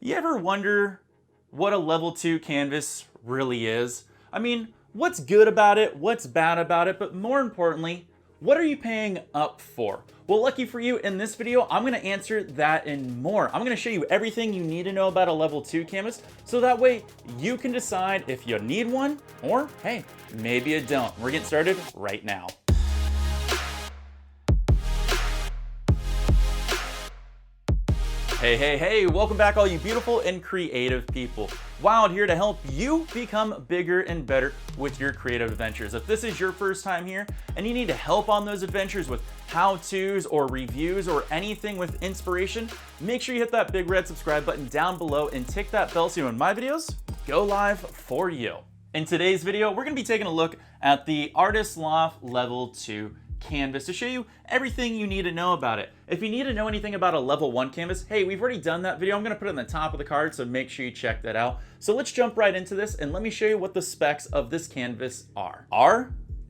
You ever wonder what a level 2 canvas really is? I mean, what's good about it, what's bad about it, but more importantly, what are you paying up for? Well, lucky for you, in this video, I'm gonna answer that and more. I'm gonna show you everything you need to know about a level 2 canvas, so that way you can decide if you need one, or hey, maybe you don't. We're getting started right now. Hey, welcome back all you beautiful and creative people. Wild here to help you become bigger and better with your creative adventures. If this is your first time here and you need help on those adventures with how-tos or reviews or anything with inspiration, make sure you hit that big red subscribe button down below and tick that bell so when my videos go live for you. In today's video, we're gonna be taking a look at the Artist Loft Level 2 canvas to show you everything you need to know about it. If you need to know anything about a level 1 canvas, hey, we've already done that video. I'm gonna put it on the top of the card, so make sure you check that out. So let's jump right into this and let me show you what the specs of this canvas are.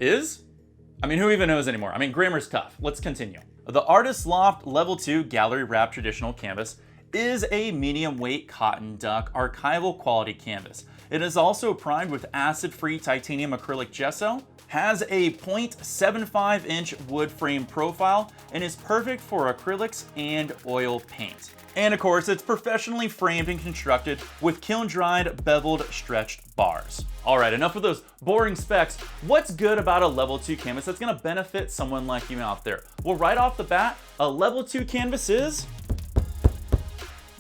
Who even knows anymore? Grammar's tough. Let's continue. The Artist Loft Level 2 Gallery Wrap Traditional Canvas is a medium weight cotton duck archival quality canvas. It is also primed with acid-free titanium acrylic gesso, has a 0.75 inch wood frame profile, and is perfect for acrylics and oil paint. And of course, it's professionally framed and constructed with kiln-dried beveled stretched bars. All right, enough of those boring specs. What's good about a level 2 canvas that's gonna benefit someone like you out there? Well, right off the bat, a level 2 canvas is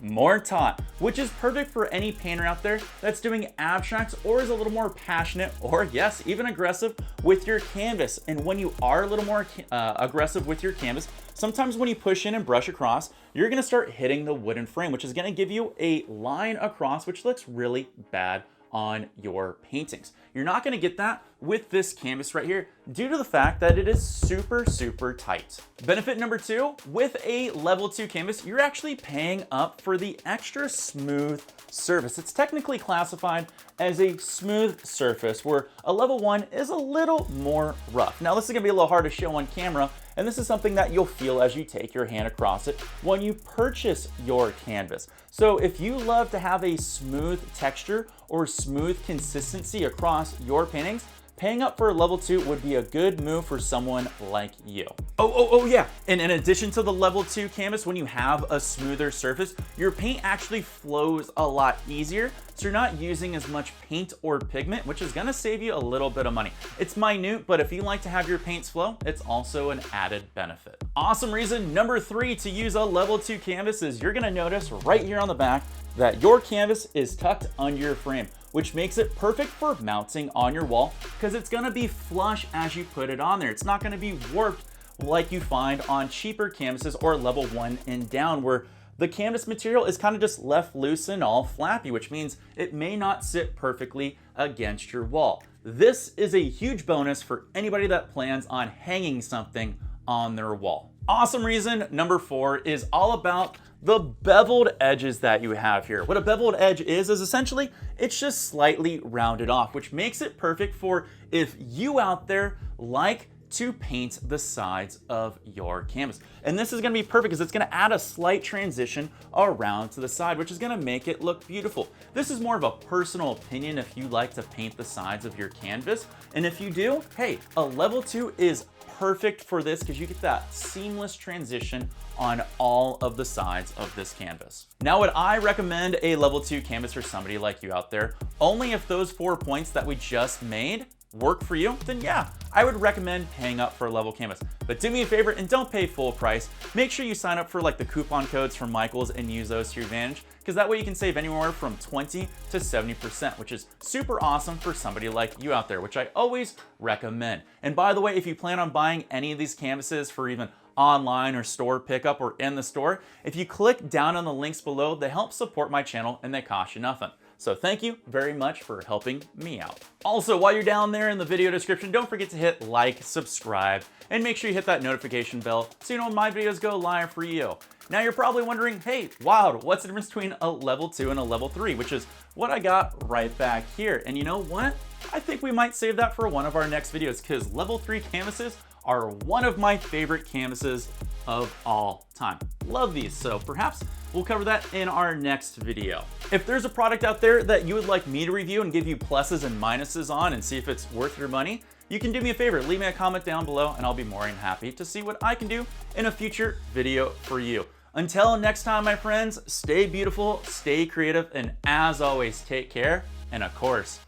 more taut, which is perfect for any painter out there that's doing abstracts or is a little more passionate or yes, even aggressive with your canvas. And when you are a little more aggressive with your canvas, sometimes when you push in and brush across, you're gonna start hitting the wooden frame, which is gonna give you a line across, which looks really bad on your paintings. You're not gonna get that with this canvas right here due to the fact that it is super tight. Benefit number 2, with a level 2 canvas, you're actually paying up for the extra smooth surface. It's technically classified as a smooth surface where a level 1 is a little more rough. Now this is gonna be a little hard to show on camera, and this is something that you'll feel as you take your hand across it when you purchase your canvas. So if you love to have a smooth texture or smooth consistency across your paintings, paying up for a level 2 would be a good move for someone like you. Oh yeah, and in addition to the level 2 canvas, when you have a smoother surface, your paint actually flows a lot easier, so you're not using as much paint or pigment, which is gonna save you a little bit of money. It's minute, but if you like to have your paints flow, it's also an added benefit. Awesome reason number 3 to use a level 2 canvas is you're gonna notice right here on the back that your canvas is tucked under your frame, which makes it perfect for mounting on your wall because it's gonna be flush as you put it on there. It's not gonna be warped like you find on cheaper canvases or level 1 and down, where the canvas material is kind of just left loose and all flappy, which means it may not sit perfectly against your wall. This is a huge bonus for anybody that plans on hanging something on their wall. Awesome reason number 4 is all about the beveled edges that you have here. What a beveled edge is essentially, it's just slightly rounded off, which makes it perfect for if you out there like to paint the sides of your canvas. And this is gonna be perfect because it's gonna add a slight transition around to the side, which is gonna make it look beautiful. This is more of a personal opinion if you like to paint the sides of your canvas. And if you do, hey, a level 2 is perfect for this because you get that seamless transition on all of the sides of this canvas. Now, would I recommend a level 2 canvas for somebody like you out there? Only if those 4 points that we just made work for you, then yeah, I would recommend paying up for a level canvas. But do me a favor and don't pay full price. Make sure you sign up for like the coupon codes from Micheal's and use those to your advantage, because that way you can save anywhere from 20 to 70%, which is super awesome for somebody like you out there, which I always recommend. And by the way, if you plan on buying any of these canvases for even online or store pickup or in the store, if you click down on the links below, they help support my channel and they cost you nothing. So thank you very much for helping me out. Also, while you're down there in the video description, don't forget to hit like, subscribe, and make sure you hit that notification bell so you know when my videos go live for you. Now you're probably wondering, hey, wow, what's the difference between a level 2 and a level 3, which is what I got right back here. And you know what? I think we might save that for one of our next videos because level 3 canvases are one of my favorite canvases of all time. Love these, so perhaps we'll cover that in our next video. If there's a product out there that you would like me to review and give you pluses and minuses on and see if it's worth your money, you can do me a favor, leave me a comment down below and I'll be more than happy to see what I can do in a future video for you. Until next time, my friends, stay beautiful, stay creative, and as always, take care, and of course,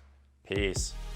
peace.